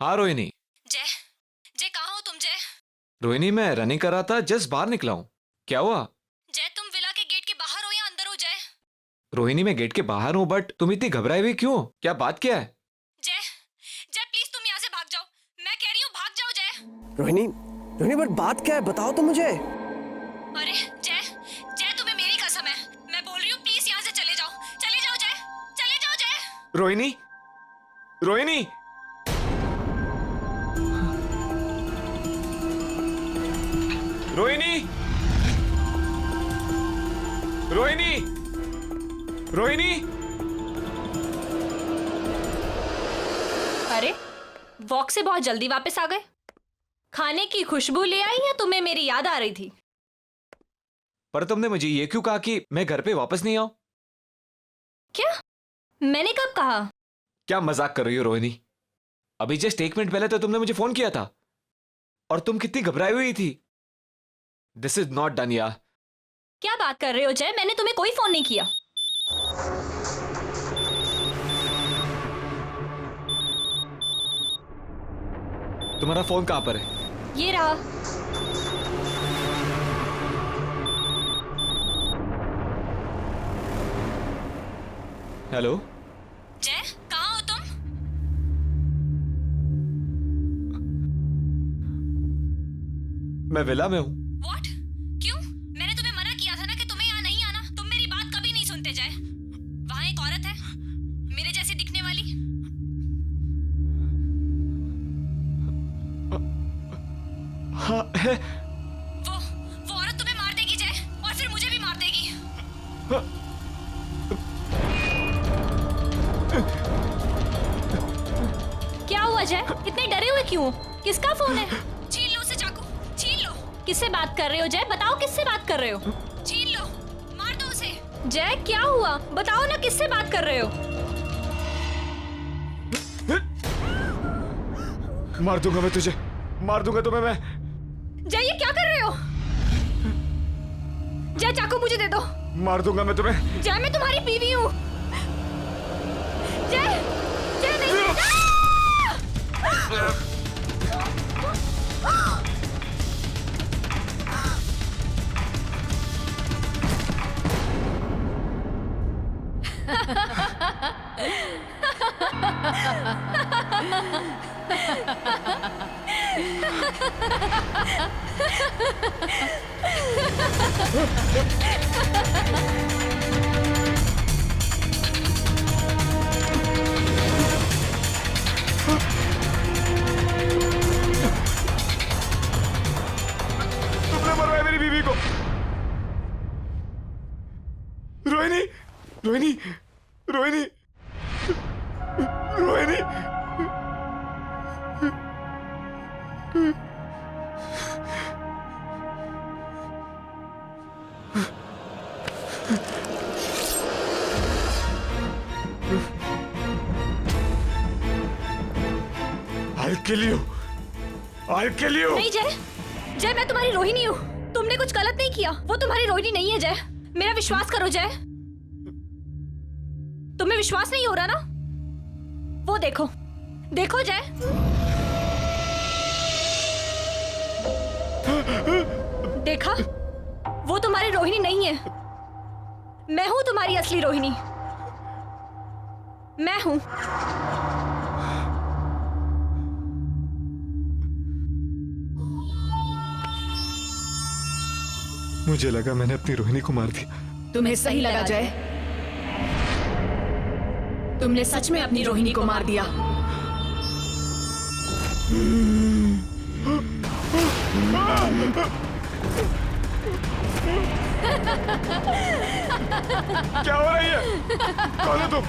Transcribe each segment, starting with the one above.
हाँ रोहिणी। जय, जय कहाँ हो तुम जय? रोहिणी मैं रनिंग कर रहा था, जस्ट बाहर निकला हूँ। क्या हुआ? जय तुम विला के गेट के बाहर हो या अंदर हो जय? रोहिणी मैं गेट के बाहर हूँ, बट तुम इतनी घबराई हुई क्यों? क्या बात क्या है? जय, जय प्लीज तुम यहाँ से भाग जाओ। मैं कह रही हूँ भाग जाओ जय। रोहिणी, रोहिणी बट बात क्या है, बताओ तो मुझे। अरे जय, जय तुम्हें मेरी कसम है, मैं बोल रही हूँ प्लीज यहाँ से चले जाओ। चले जाओ जय, चले जाओ जय। रोहिणी, रोहिणी, रोहिणी, रोहिणी, रोहिणी। अरे वॉक से बहुत जल्दी वापस आ गए। खाने की खुशबू ले आई या तुम्हें मेरी याद आ रही थी? पर तुमने मुझे ये क्यों कहा कि मैं घर पे वापस नहीं आऊं? क्या? मैंने कब कहा? क्या मजाक कर रही हो रोहिणी? अभी जस्ट 1 मिनट पहले तो तुमने मुझे फोन किया था और तुम कितनी घबराई हुई थी। दिस इज नॉट डन यार। क्या बात कर रहे हो जय? मैंने तुम्हें कोई फोन नहीं किया। तुम्हारा फोन कहाँ पर है? ये रहा। हेलो जय कहाँ हो तुम? मैं विला में हूँ। What? क्यों? मैंने तुम्हें मना किया था ना कि तुम्हें यहाँ नहीं आना। तुम मेरी बात कभी नहीं सुनते जय। वहाँ एक औरत है, मेरे जैसी दिखने वाली। हाँ है। वो औरत तुम्हें मार देगी जय, और फिर मुझे भी मार देगी। क्या हुआ जय? इतने डरे हुए क्यों? किसका फोन है? छीन लो उसे चाकू, छीन लो। किससे बात कर रहे हो जय? बताओ किससे बात कर रहे हो? छीन लो, मार दो उसे। जय क्या हुआ? बताओ ना किससे बात कर रहे हो? मार दूंगा मैं तुझे, मार दूंगा तुम्हें मैं। जय ये क्या कर रहे हो? जय चाकू मुझे दे दो। मार दूंगा मैं तुम्हें। जय मैं तुम्हारी बीवी हूँ। जय, जय नहीं। तुमने मरवाया मेरी बीवी को। Rohini, Rohini, Rohini, Rohini. I'll kill you. I'll kill you. नहीं जय, जय मैं तुम्हारी रोहिणी हूँ। तुमने कुछ गलत नहीं किया। वो तुम्हारी रोहिणी नहीं है जय। मेरा विश्वास करो जय। तुम्हें विश्वास नहीं हो रहा ना? वो देखो, देखो जय। देखा? वो तुम्हारी रोहिणी नहीं है। मैं हूं तुम्हारी असली रोहिणी। मैं हूं। मुझे लगा मैंने अपनी रोहिणी को मार दिया। तुम्हें सही लगा जय। तुमने सच में अपनी रोहिणी को मार दिया। क्या हो रही है? कौन है तुम?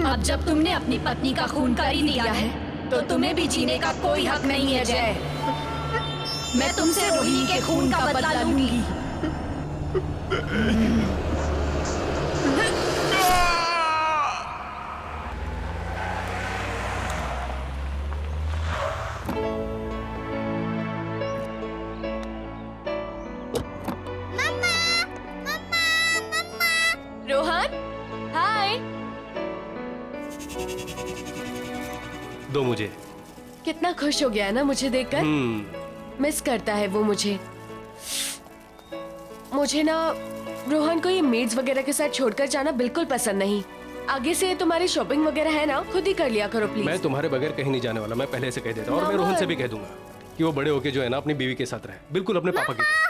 अब जब तुमने अपनी पत्नी का खून कर ही दिया है, तो तुम्हें भी जीने का कोई हक नहीं है जय। मैं तुमसे रोहिणी के खून का बदला लूंगी। रोहन, दो मुझे। कितना खुश हो गया है ना मुझे देखकर। मिस करता है वो मुझे। मुझे ना रोहन को ये मेड्स वगैरह के साथ छोड़कर जाना बिल्कुल पसंद नहीं। आगे से तुम्हारी शॉपिंग वगैरह है ना, खुद ही कर लिया करो प्लीज। मैं तुम्हारे बगैर कहीं नहीं जाने वाला, मैं पहले से कह देता हूँ। और मैं रोहन से भी कह दूंगा कि वो बड़े होके जो है ना अपनी बीवी के साथ रहे, बिल्कुल अपने पापा की तरह।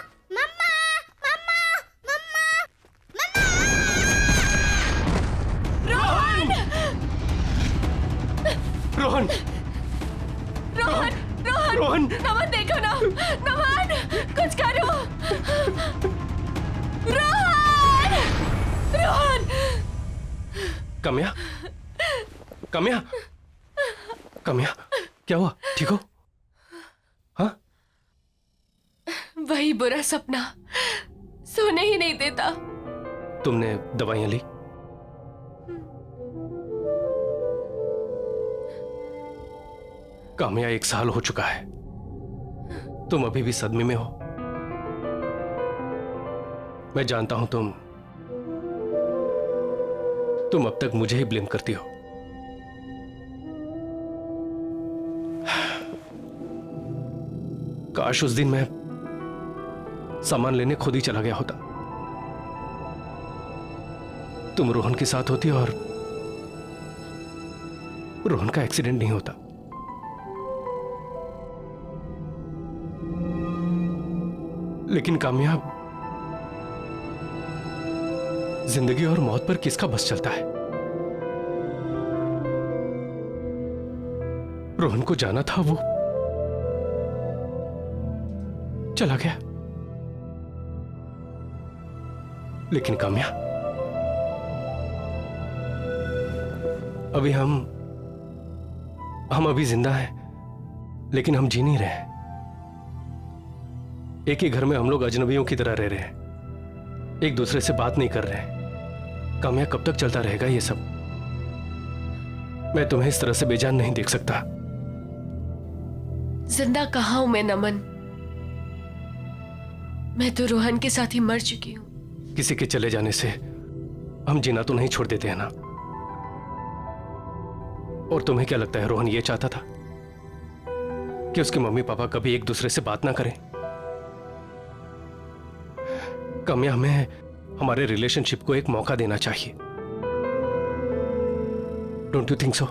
रोहन रोहन रोहन रोहन नमन देखो ना, नमन कुछ करो। रोहन रोहन कम्या, कम्या, कम्या, क्या हुआ? ठीक हो? हाँ? वही बुरा सपना सोने ही नहीं देता। तुमने दवाइयां ली? काम्या 1 साल हो चुका है, तुम अभी भी सदमे में हो। मैं जानता हूं तुम अब तक मुझे ही ब्लेम करती हो। काश उस दिन मैं सामान लेने खुद ही चला गया होता, तुम रोहन के साथ होती और रोहन का एक्सीडेंट नहीं होता। लेकिन कामयाब, जिंदगी और मौत पर किसका बस चलता है? रोहन को जाना था, वो चला गया। लेकिन काम्या, अभी हम अभी जिंदा हैं, लेकिन हम जी नहीं रहे। एक ही घर में हम लोग अजनबियों की तरह रह रहे हैं, एक दूसरे से बात नहीं कर रहे। काम्या, कब तक चलता रहेगा ये सब? मैं तुम्हें इस तरह से बेजान नहीं देख सकता। जिंदा कहाँ हूं मैं नमन, मैं तो रोहन के साथ ही मर चुकी हूँ। किसी के चले जाने से हम जीना तो नहीं छोड़ देते हैं ना। और तुम्हें क्या लगता है रोहन ये चाहता था कि उसके मम्मी पापा कभी एक दूसरे से बात ना करें? काम्या, हमें हमारे रिलेशनशिप को एक मौका देना चाहिए। Don't you think so?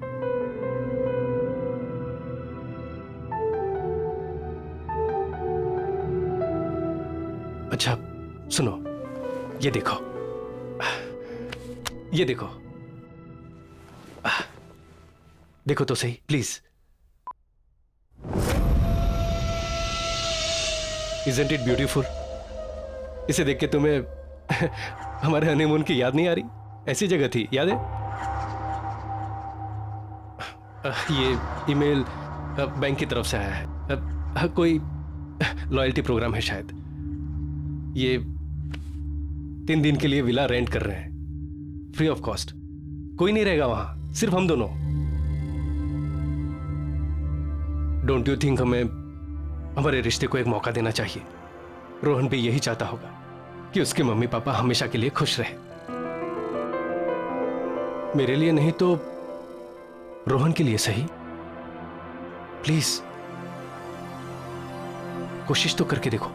अच्छा सुनो, ये देखो, ये देखो, देखो तो सही प्लीज। Isn't it beautiful? इसे देख के तुम्हें हमारे हनीमून की याद नहीं आ रही? ऐसी जगह थी, याद है? ये ईमेल बैंक की तरफ से आया है, कोई लॉयल्टी प्रोग्राम है शायद। ये 3 दिन के लिए विला रेंट कर रहे हैं, फ्री ऑफ कॉस्ट। कोई नहीं रहेगा वहां, सिर्फ हम दोनों। डोंट यू थिंक हमें हमारे रिश्ते को एक मौका देना चाहिए? रोहन भी यही चाहता होगा कि उसके मम्मी पापा हमेशा के लिए खुश रहे। मेरे लिए नहीं तो रोहन के लिए सही। प्लीज कोशिश तो करके देखो।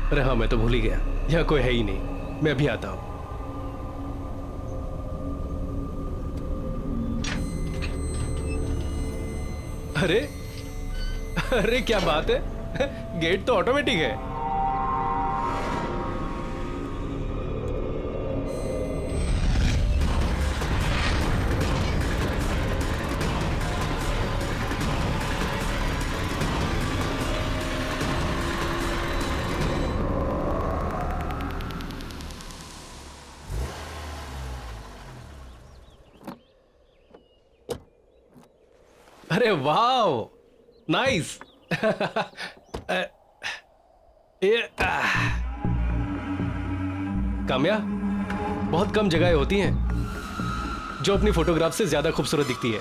अरे हाँ, मैं तो भूल ही गया, यहाँ कोई है ही नहीं। मैं अभी आता हूं। अरे अरे क्या बात है, गेट तो ऑटोमेटिक है। अरे वाह, नाइस। काम्या, बहुत कम जगहें होती हैं जो अपनी फोटोग्राफ से ज्यादा खूबसूरत दिखती है।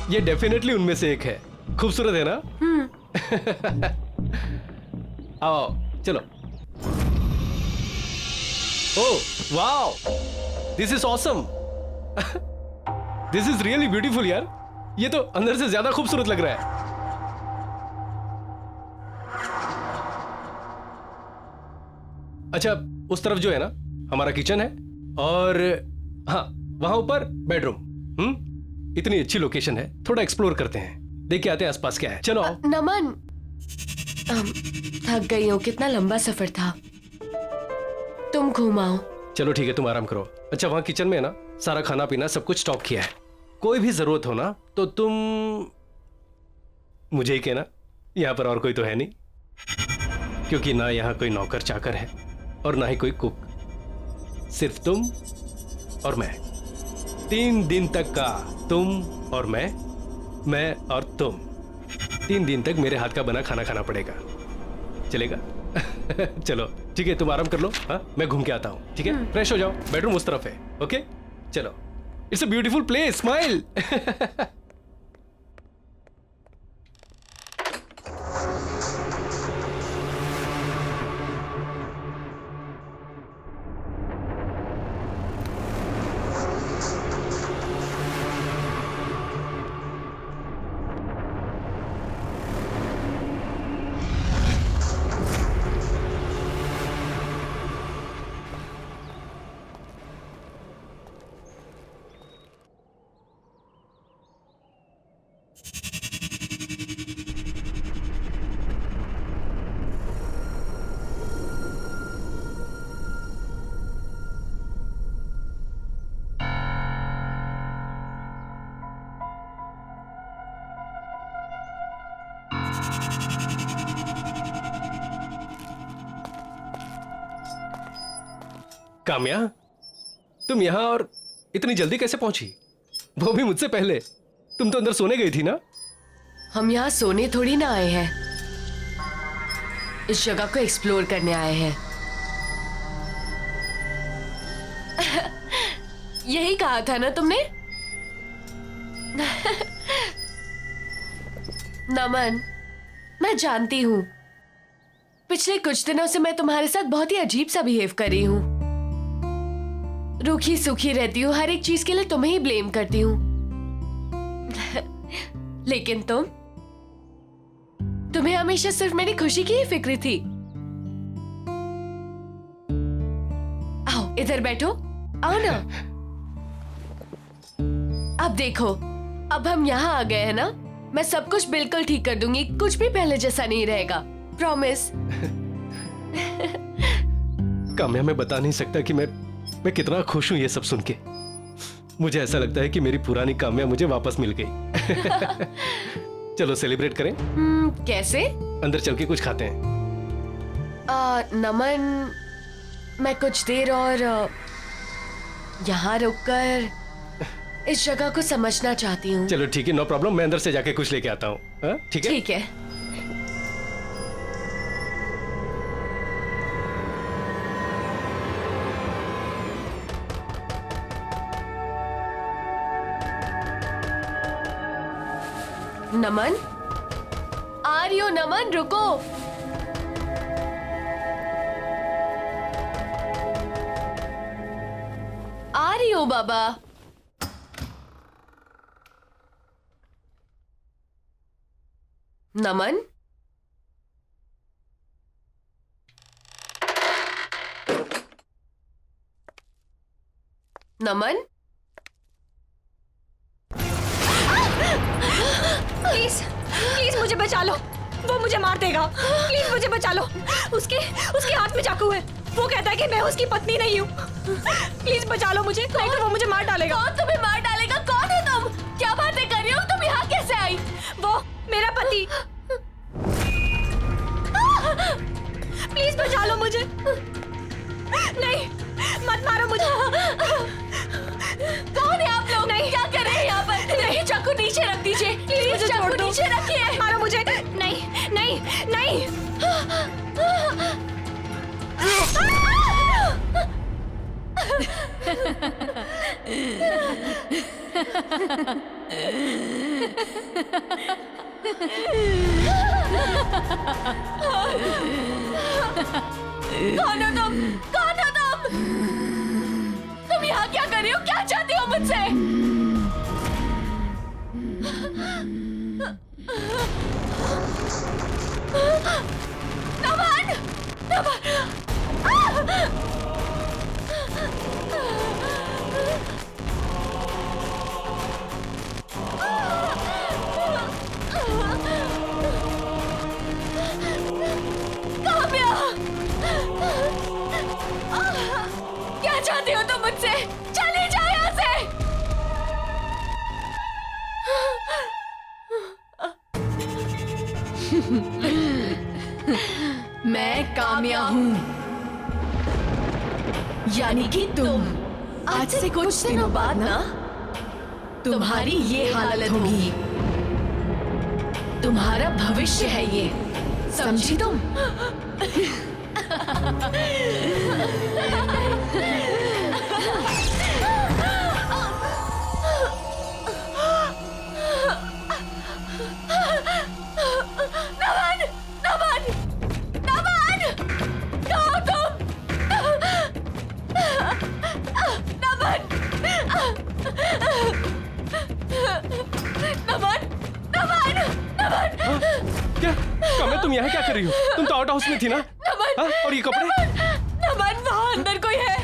ये डेफिनेटली उनमें से एक है। खूबसूरत है ना? आओ चलो। Oh wow, this is awesome. This is really beautiful यार। ये तो अंदर से ज्यादा खूबसूरत लग रहा है। अच्छा, उस तरफ जो है ना हमारा किचन है, और हाँ वहां ऊपर बेडरूम। इतनी अच्छी लोकेशन है, थोड़ा एक्सप्लोर करते हैं, देख के आते हैं आसपास क्या है। चलो आओ। नमन, थक गई हूँ, कितना लंबा सफर था। तुम घुमाओ। चलो ठीक है, तुम आराम करो। अच्छा, वहां किचन में है ना सारा खाना पीना सब कुछ स्टॉक किया है। कोई भी जरूरत हो ना तो तुम मुझे ही कहना। यहाँ पर और कोई तो है नहीं, क्योंकि ना यहाँ कोई नौकर चाकर है और ना ही कोई कुक। सिर्फ तुम और मैं। 3 दिन तक का तुम और मैं और तुम। 3 दिन तक मेरे हाथ का बना खाना खाना पड़ेगा। चलेगा? चलो ठीक है, तुम आराम कर लो। हाँ, मैं घूम के आता हूँ। ठीक है, फ्रेश हो जाओ। बेडरूम उस तरफ है। ओके चलो। It's a beautiful place. Smile. Kamya, तुम यहां और इतनी जल्दी कैसे पहुंची? वो भी मुझसे पहले। तुम तो अंदर सोने गई थी ना? हम यहाँ सोने थोड़ी ना आए हैं, इस जगह को एक्सप्लोर करने आए हैं। यही कहा था ना तुमने? नमन, मैं जानती हूँ पिछले कुछ दिनों से मैं तुम्हारे साथ बहुत ही अजीब सा बिहेव कर रही हूँ। रूखी सूखी रहती हूँ, हर एक चीज के लिए तुम्हें ही ब्लेम करती हूँ। लेकिन तुम्हें हमेशा सिर्फ मेरी खुशी की ही फिक्र थी। आओ इधर बैठो, आओ ना। अब देखो, अब हम यहाँ आ गए हैं ना, मैं सब कुछ बिल्कुल ठीक कर दूंगी। कुछ भी पहले जैसा नहीं रहेगा, प्रॉमिस। काम्या, मैं बता नहीं सकता कि मैं कितना खुश हूं ये सब सुन के। मुझे ऐसा लगता है कि मेरी पुरानी काम्या मुझे वापस मिल गई। चलो सेलिब्रेट करें। कैसे? अंदर चल के कुछ खाते हैं। नमन, मैं कुछ देर और यहाँ रुककर इस जगह को समझना चाहती हूँ। चलो ठीक है, नो प्रॉब्लम। मैं अंदर से जाके कुछ लेके आता हूँ। ठीक है? ठीक है। नमन, आ रही हो? नमन रुको। आ रही हो बाबा। नमन, नमन, प्लीज प्लीज मुझे बचा लो, वो मुझे मार देगा। प्लीज मुझे बचा लो। उसके हाथ में चाकू है। वो कहता है कि मैं उसकी पत्नी नहीं हूँ। प्लीज बचा लो मुझे, नहीं तो वो मुझे मार डालेगा। कौन तुम्हें मार डालेगा? कौन है तुम? क्या बातें कर रही हो? तुम यहाँ कैसे आई? वो मेरा पति। प्लीज बचा लो मुझे। नहीं, मत मारो मुझे। कौन है आप लोग? नहीं, क्या कर रहे हैं यहाँ पर? नहीं, चाकू नीचे रख दीजिए। प्लीज मुझे छोड़ कौन हो तुम? कौन हो तुम? तुम यहाँ क्या कर रही हो? क्या चाहती हो मुझसे? नमन! नमन! काम्या! क्या चाहती हो तुम मुझसे? चली जाओ यहाँ से! मैं काम्या हूँ, यानी कि तुम। आज से कुछ दिनों बाद ना तुम्हारी ये हालत होगी। तुम्हारा भविष्य है ये, समझी तुम? नमन! नमन! नमन! कहाँ हो तुम? नमन! नमन! नमन! नमन! क्या काम्या, तुम यहाँ क्या कर रही हो? तुम तो आउट हाउस में थी ना? नमन! हाँ? और ये कपड़े? नमन, वहाँ अंदर कोई है।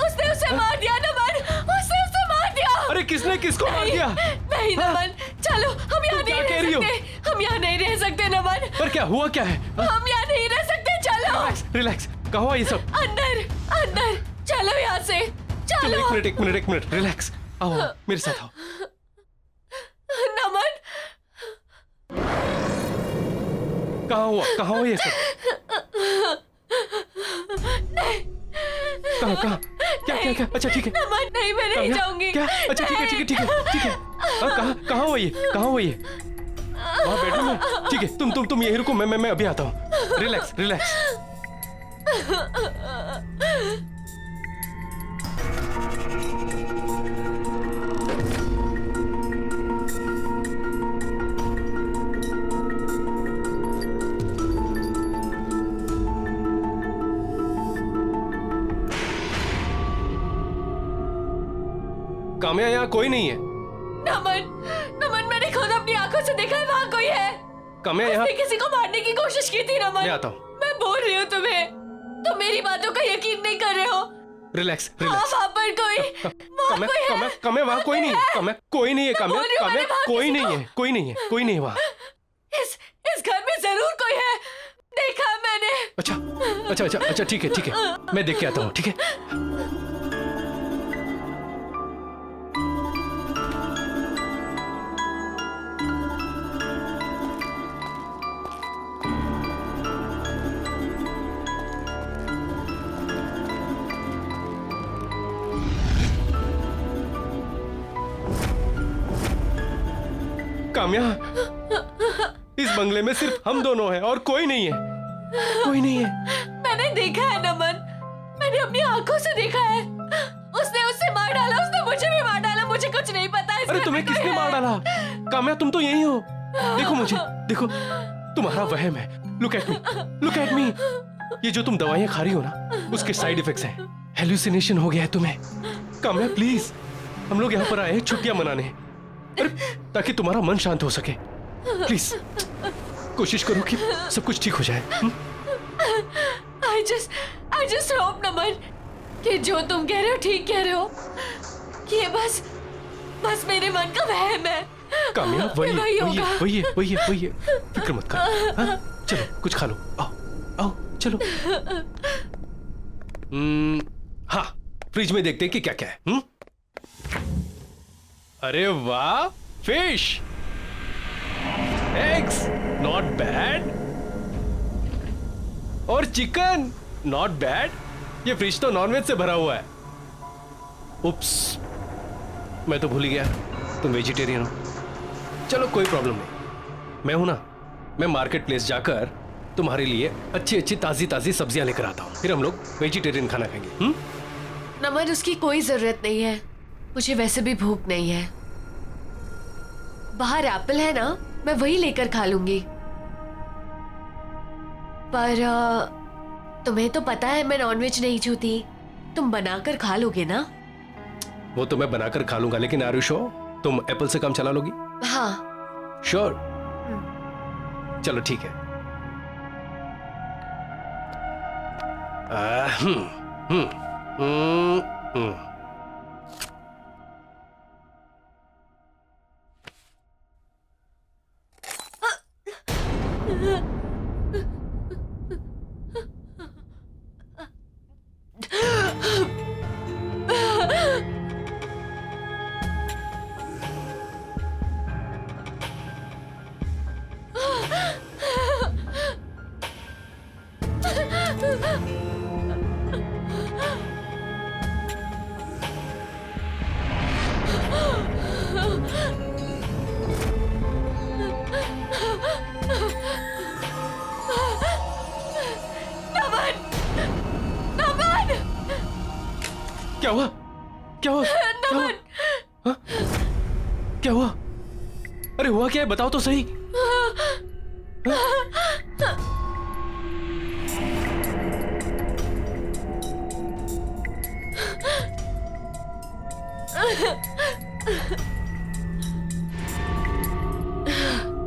उसने उसे मार दिया नमन। उसने उसे मार दिया। अरे किसने किसको मार दिया? नहीं नमन, चलो हम यहाँ नहीं क्या कह रह रही हो? सकते। हम यहाँ नहीं रह सकते नमन। पर क्या हुआ क्या है? हम यहाँ नहीं रह सकते, चलो। रिलैक्स रिलैक्स, कहाँ हुआ ये सब? अंदर अंदर चलो यहाँ से, चलो चलो। एक मिनट रिलैक्स, आओ आओ, मेरे साथ आओ। नमन, कहाँ हुआ ये सब? कहाँ क्या? अच्छा ठीक है। नमन नहीं, मैं नहीं काम्या, जाऊंगी। क्या? अच्छा ठीक है। हाँ, कहाँ हुआ ये? वहाँ बेडरूम में? ठीक है, तुम यहीं रुको, मैं अभी आता हूँ। रिलैक्स। काम्या, यहाँ कोई नहीं है। नमन, मैंने खुद अपनी आंखों से देखा है, वहाँ कोई है। काम्या, यहाँ उसने किसी को मारने की कोशिश की थी नमन। मैं आता हूँ। मैं बोल रही हूँ तुम्हें, तुम मेरी बातों का यकीन नहीं कर रहे हो। रिलैक्स। हाँ, वहाँ पर कोई है। काम्या, वहाँ कोई नहीं है। काम्या, कोई नहीं है। काम्या, बोल रही हूँ, मैंने वहाँ कोई किसी नहीं है। कोई नहीं है वहाँ। इस घर में जरूर कोई है, देखा है मैंने। अच्छा, ठीक है। मैं देख के आता हूँ, ठीक है? काम्या, इस बंगले में सिर्फ हम दोनों हैं और कोई नहीं है। मैंने देखा है नमन, मैंने अपनी आंखों से देखा है। उसने उससे मार डाला, उसने मुझे भी मार डाला। मुझे कुछ नहीं पता है। अरे तुम्हें किसने मार डाला? काम्या, तुम तो यही हो। देखो मुझे, देखो, तुम्हारा वहम है। Look at me. ये जो तुम दवाइयां खा रही हो ना, उसके साइड इफेक्ट्स हैं। हेलुसिनेशन हो गया है तुम्हें। काम्या प्लीज, हम लोग यहाँ पर आए हैं छुट्टियां मनाने, ताकि तुम्हारा मन शांत हो सके। प्लीज कोशिश करो कि सब कुछ ठीक हो जाए। I just hope नमन कि जो तुम कह रहे हो ठीक कह रहे हो, कि ये बस मेरे मन का वहम है। काम्या, वही होगा। है। फिक्र मत कर। हाँ? चलो कुछ खा लो। आओ चलो। हाँ, फ्रिज में देखते हैं कि क्या क्या है। अरे वाह, फिश, एग्स, नॉट बैड, और चिकन, नॉट बैड। ये फ्रिज तो नॉनवेज से भरा हुआ है। उप्स, मैं तो भूल ही गया तुम वेजिटेरियन हो। चलो कोई प्रॉब्लम नहीं, मैं हूं ना। मैं मार्केट प्लेस जाकर तुम्हारे लिए अच्छी अच्छी ताजी ताजी सब्जियां लेकर आता हूं, फिर हम लोग वेजिटेरियन खाना खाएंगे। नमन, उसकी कोई जरूरत नहीं है। मुझे वैसे भी भूख नहीं है। बाहर एप्पल है ना, मैं वही लेकर खा लूंगी। पर तुम्हें तो पता है मैं नॉनवेज नहीं छूती, तुम बनाकर खा लोगे ना? वो तो मैं बनाकर खा लूंगा, लेकिन आर यू श्योर तुम एप्पल से काम चला लोगी? हाँ। श्योर? चलो ठीक है। हम्म हम्म हम्म हम्म क्या हुआ? क्या हुआ? क्या हुआ? हाँ? क्या हुआ? अरे हुआ क्या है, बताओ तो सही।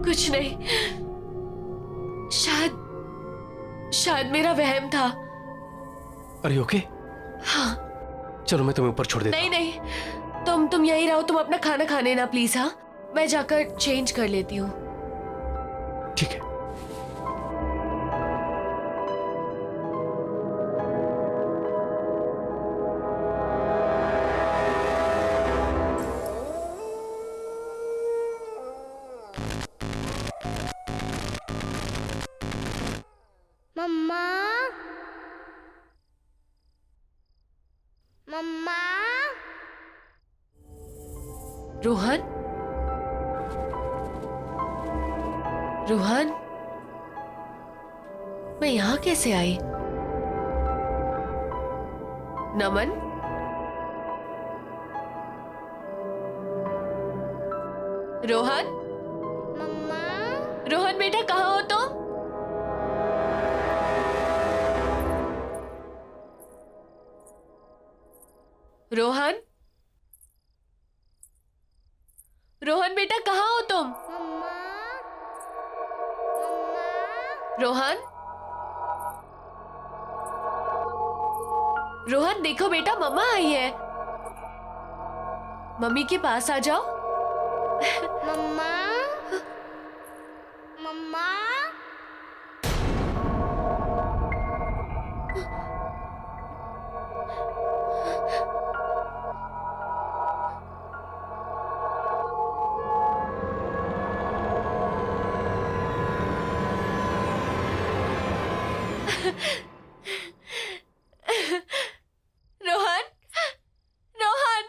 कुछ नहीं, शायद मेरा वहम था। अरे ओके? हाँ। चलो मैं तुम्हें ऊपर छोड़ देता नहीं नहीं, तुम यही रहो, तुम अपना खाना खाने ना प्लीज। हाँ, मैं जाकर चेंज कर लेती हूँ। हूँ। ठीक है। मम्मा मम्मा रोहन, रोहन, मैं यहाँ कैसे आई? नमन, रोहन, मम्मा रोहन बेटा कहाँ हो तुम? रोहन, रोहन बेटा कहाँ हो तुम? रोहन, रोहन देखो बेटा, मम्मा आई है। मम्मी के पास आ जाओ। मम्मा मम्मा रोहन, रोहन,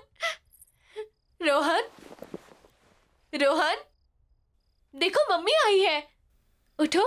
रोहन, रोहन, देखो मम्मी आई है, उठो।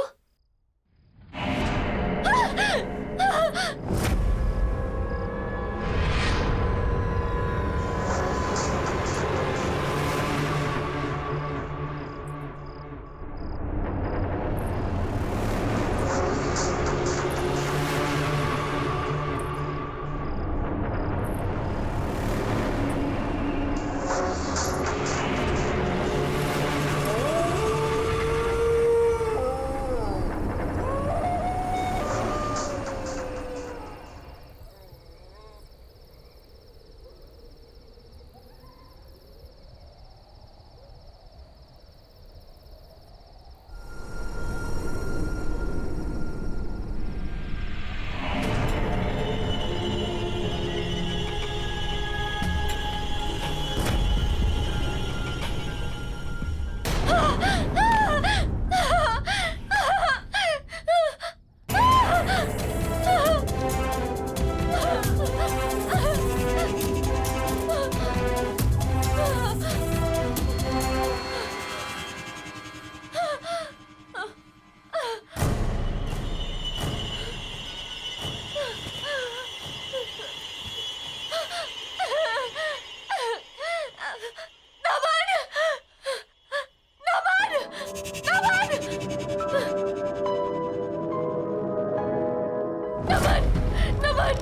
नमन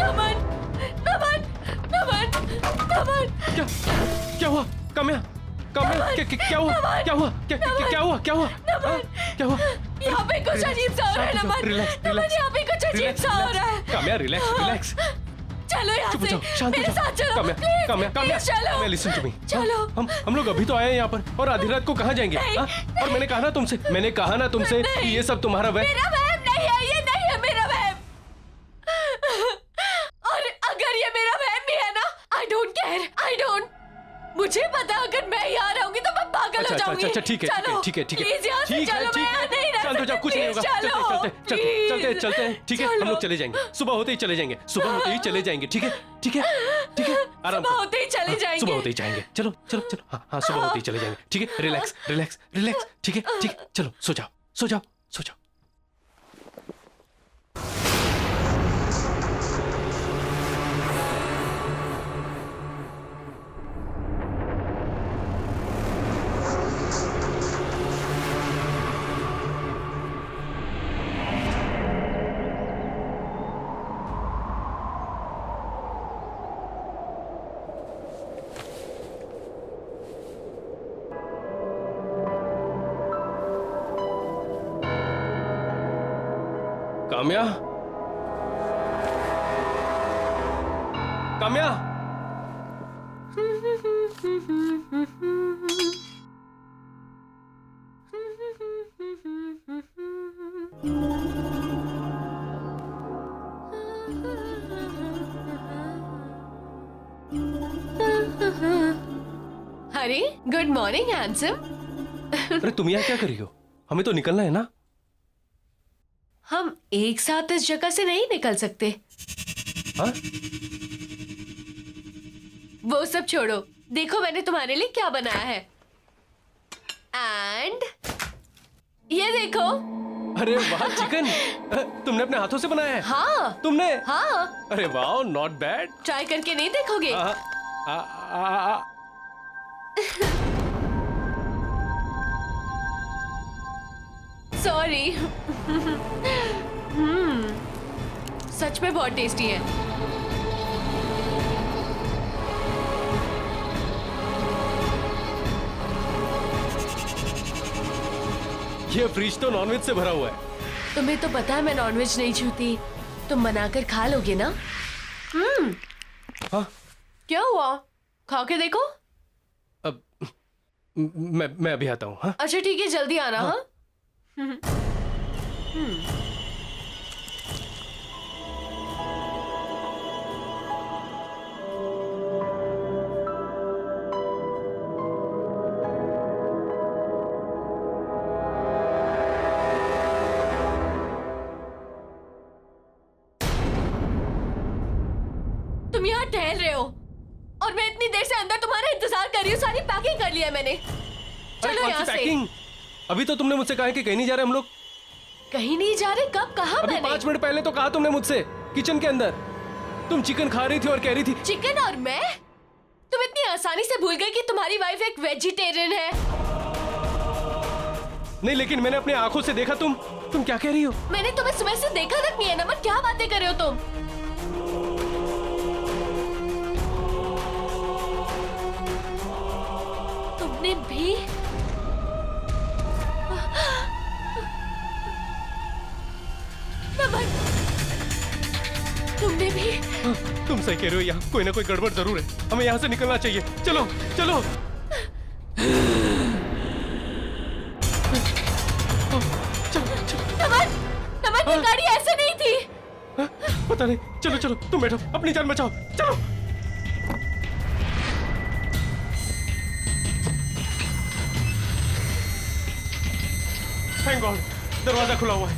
नमन नमन नमन नमन क्या क्या हुआ काम्या? काम्या क्या हुआ? क्या हुआ? क्या हुआ? क्या हुआ? हाँ? क्या हुआ? यहाँ पे कुछ अजीब सा हो रहा है नमन। नमन यहाँ पे कुछ अजीब सा हो रहा है। Kamya relax relax. चलो यहाँ चुप हो से जाओ, शांत हो मेरे जाओ। साथ चलो काम्या प्लीज काम्या काम्या प्लीज चलो काम्या लिसन टू मी। चलो हम लोग अभी तो आए हैं यहाँ पर और आधी रात को कहाँ जाएंगे? हाँ? और मैंने कहा ना तुमसे कि ये सब तुम्हारा वह मेरा वहम नहीं है, ये नहीं है मेरा वहम। और अगर ये मेरा वहम भी है ना, I don't care, I don't. मुझे पता अगर मैं यहाँ रहूंगी तो मैं पागल हो जाऊंगी। अच्छा ठीक है चलो, ठीक है ठीक है प्लीज यहाँ से चलो, मैं यहाँ नहीं रह शांत हो जाओ, सकती, कुछ नहीं होगा। प्लीज चलो, चलते हैं ठीक है। चलो। हम लोग चले जाएंगे, सुबह होते ही चले जाएंगे, सुबह होते ही चले जाएंगे। ठीक है ठीक है ठीक है, आराम सुबह करो। होते ही चले जाएंगे। सुबह होते ही जाएंगे। चलो चलो चलो, हाँ सुबह होते ही चले जाएंगे। ठीक है, रिलैक्स रिलैक्स रिलैक्स। ठीक है चलो, सो जाओ सो जाओ सो जाओ। काम्या काम्या हरी, गुड मॉर्निंग हैंडसम। अरे तुम यहाँ क्या कर रही हो? हमें तो निकलना है ना। हम एक साथ इस जगह से नहीं निकल सकते। हाँ? वो सब छोड़ो, देखो मैंने तुम्हारे लिए क्या बनाया है। एंड ये देखो। अरे वाह, चिकन तुमने अपने हाथों से बनाया है? हाँ तुमने? हाँ, अरे वाह, नॉट बैड। ट्राई करके नहीं देखोगे? सॉरी। सच में बहुत टेस्टी है। ये फ्रिज तो नॉनवेज से भरा हुआ है। तुम्हें तो पता है मैं नॉनवेज नहीं छूती। तुम बनाकर खा लोगे ना? हाँ? क्या हुआ? खा के देखो। अब मैं अभी आता हूँ। हाँ? अच्छा ठीक है, जल्दी आना। हाँ, तुम यहाँ टहल रहे हो और मैं इतनी देर से अंदर तुम्हारा इंतजार कर रही हूँ। सारी पैकिंग कर ली है मैंने। अरे चलो कौन यहाँ सी से। पैकिंग? अभी तो तुमने मुझसे कहा है कि कहीं नहीं जा रहे हम लोग। कहीं नहीं जा रहे? कब कहा अभी मैंने? 5 मिनट पहले तो कहा तुमने मुझसे, किचन के अंदर। तुम चिकन खा रही थी और कह रही थी। चिकन और मैं? तुम इतनी आसानी से भूल गए कि तुम्हारी वाइफ एक वेजिटेरियन है। नहीं, लेकिन मैंने अपनी आंखों से देखा। तुम क्या कह रही हो? मैंने तुम्हें सुबह से देखा तक नहीं है नमन। क्या बातें कर रहे हो तुम? तुमने भी नमन, तुमने भी? हाँ, तुम सही कह रहे हो। यहाँ कोई ना कोई गड़बड़ जरूर है। हमें यहाँ से निकलना चाहिए। चलो चलो। नमन, नमन ये गाड़ी ऐसे नहीं थी। हाँ, पता नहीं। चलो चलो, तुम बैठो, अपनी जान बचाओ। चलो। थैंक गॉड, दरवाजा खुला हुआ है।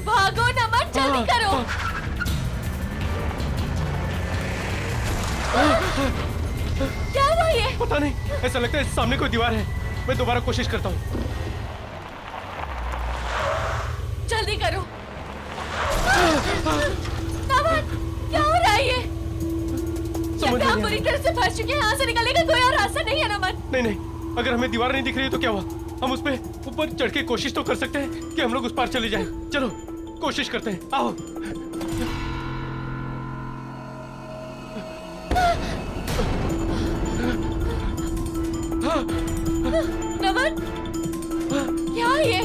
भागो नमन, जल्दी करो। क्या हुआ ये? पता नहीं, ऐसा लगता है सामने कोई दीवार है। मैं दोबारा कोशिश करता हूँ। जल्दी करो। नमन, क्या हो रहा है ये? समझ हम नहीं पूरी तरह से फंस चुके हैं। यहाँ से निकलने का कोई और रास्ता नहीं है नमन। नहीं, अगर हमें दीवार नहीं दिख रही है तो क्या हुआ? हम उस पे ऊपर चढ़ के कोशिश तो कर सकते हैं कि हम लोग उस पार चले जाएं। चलो, कोशिश करते हैं, आओ। नमन, क्या है ये?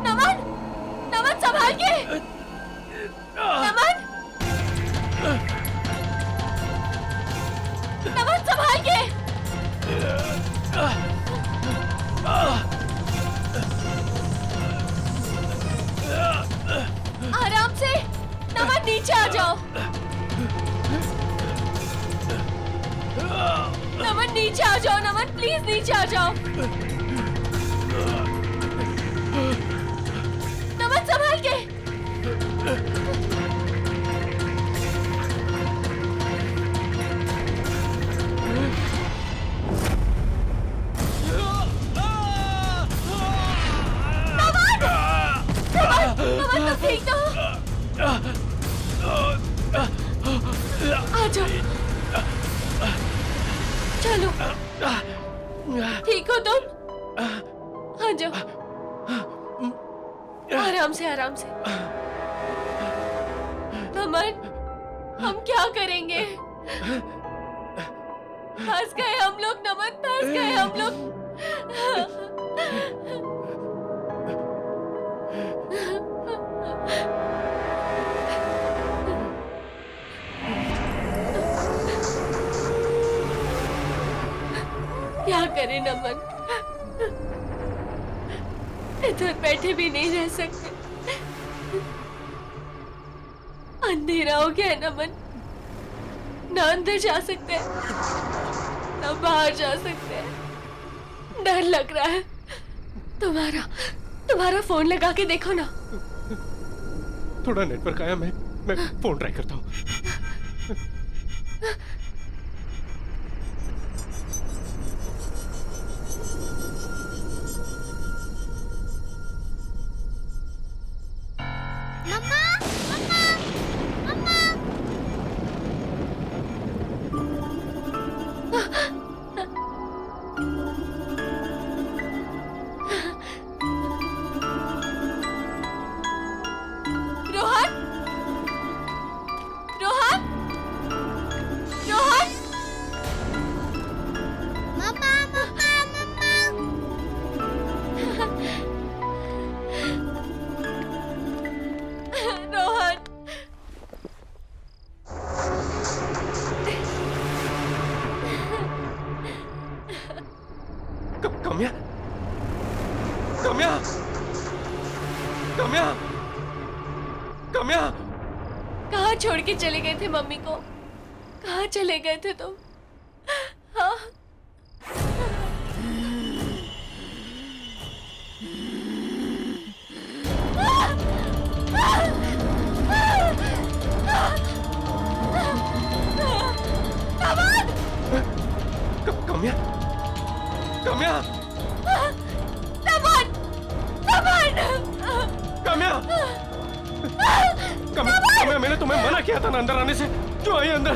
नमन, नमन संभाल के। नमन, नमन संभाल के। आराम से। नमन नीचे आ जाओ। नमन नीचे आ जाओ। नमन प्लीज नीचे आ जाओ। नमन संभाल के। नमन तो ठीक तो आ जाओ। चलो ठीक हो तुम? आ जाओ। आराम से आराम से। नमन हम क्या करेंगे? फंस गए हम लोग। नमन फंस गए हम लोग। क्या करें नमन? इधर बैठे भी नहीं रह सकते। अंधेरा हो गया है नमन। ना अंदर जा सकते हैं, ना बाहर जा सकते हैं। डर लग रहा है। तुम्हारा फोन लगा के देखो ना। थोड़ा नेटवर्क आया, मैं फोन ट्राई करता हूँ। मम्मा मम्मा मम्मा रोहन, रोहन, रोहन। मम्मा मम्मा मम्मा रोहन, काम्या, काम्या, काम्या, काम्या। कहाँ छोड़ के चले गए थे मम्मी को? कहाँ चले गए थे तुम? हाँ? काम्या, काम्या, नमन, नमन, काम्या, काम्या, मैंने तुम्हें मना किया था ना अंदर आने से। क्यों आई अंदर?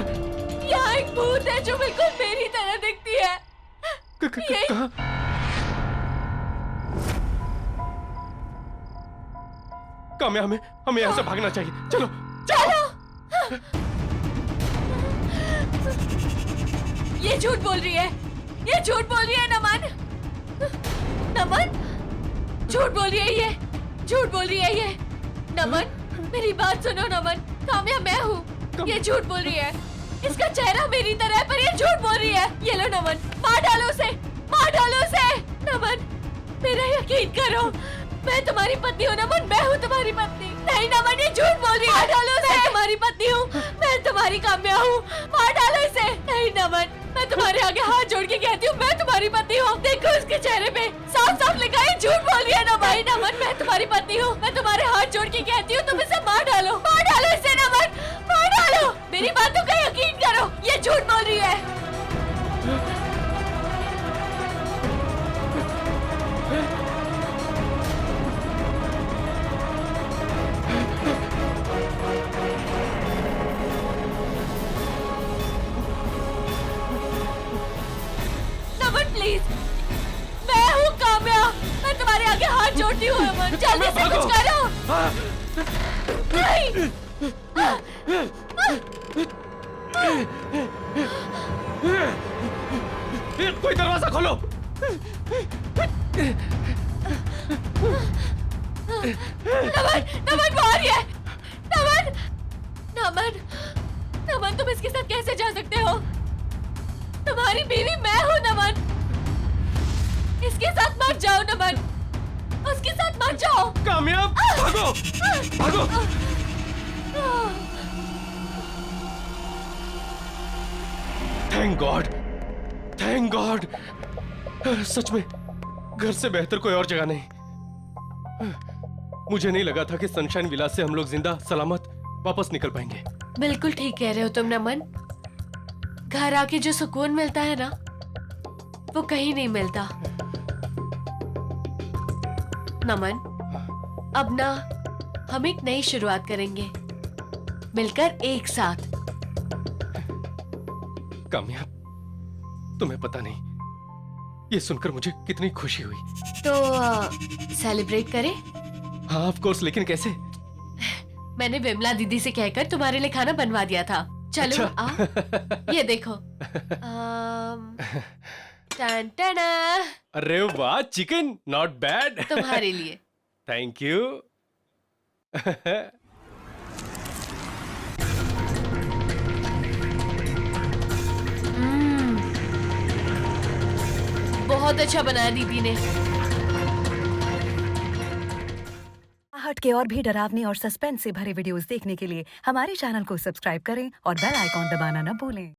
यहाँ एक भूत है जो बिल्कुल मेरी तरह दिखती है। ये- कहाँ? काम्या, हमें यहाँ से भागना चाहिए। चलो चलो। ये झूठ बोल रही है। ये झूठ बोल रही है नमन। नमन झूठ बोल रही है। ये झूठ बोल रही है। ये नमन मेरी बात सुनो। नमन काम्या मैं हूँ। ये झूठ बोल रही है। इसका चेहरा मेरी तरह है पर ये झूठ बोल रही है। ये लो नमन, मार डालो उसे, मार डालो उसे। नमन मेरा यकीन करो, मैं तुम्हारी पत्नी हूँ। नमन मैं हूँ तुम्हारी पत्नी। नहीं नमन ये झूठ बोल रही है। मार डालो उसे। मैं तुम्हारी पत्नी हूँ। मैं तुम्हारी काम्या हूँ। मार डालो इसे। नहीं नमन मैं तुम्हारे आगे हाथ जोड़ के कहती हूँ मैं तुम्हारी पत्नी हूँ। देखो उसके चेहरे पे साफ साफ लिखा है झूठ बोल रही है ना भाई। नमन मैं तुम्हारी पत्नी हूँ। मैं तुम्हारे हाथ जोड़ के कहती हूँ तुम इसे मार डालो, मार डालो इसे। नमन मार डालो। मेरी बातों का यकीन करो, ये झूठ बोल रही है। आगे हाथ जोड़ती हूँ अमन, जल्दी से कुछ करो। नहीं। कोई दरवाजा खोलो। नमन, नमन बाहर ही है। नमन, नमन, नमन तुम इसके साथ कैसे जा सकते हो? तुम्हारी बीवी मैं हूँ नमन। इसके साथ मत जाओ नमन, उसके साथ मत जाओ। कामयाब, भागो, भागो। Thank God, thank God. सच में घर से बेहतर कोई और जगह नहीं। मुझे नहीं लगा था कि सनशाइन विला से हम लोग जिंदा सलामत वापस निकल पाएंगे। बिल्कुल ठीक कह रहे हो तुम नमन। घर आके जो सुकून मिलता है ना, वो कहीं नहीं मिलता। नमन, अब ना हम एक नई शुरुआत करेंगे, मिलकर एक साथ। कामयाब, तुम्हें पता नहीं ये सुनकर मुझे कितनी खुशी हुई। तो सेलिब्रेट करें? हाँ ऑफ कोर्स, लेकिन कैसे? मैंने विमला दीदी से कहकर तुम्हारे लिए खाना बनवा दिया था। चलो अच्छा। आओ, ये देखो। टन टना, अरे वाह, चिकन नॉट बैड। तुम्हारे लिए। Thank you. बहुत अच्छा बनाया दीदी ने। हट के और भी डरावनी और सस्पेंस से भरे वीडियोस देखने के लिए हमारे चैनल को सब्सक्राइब करें और बेल आइकॉन दबाना न भूलें।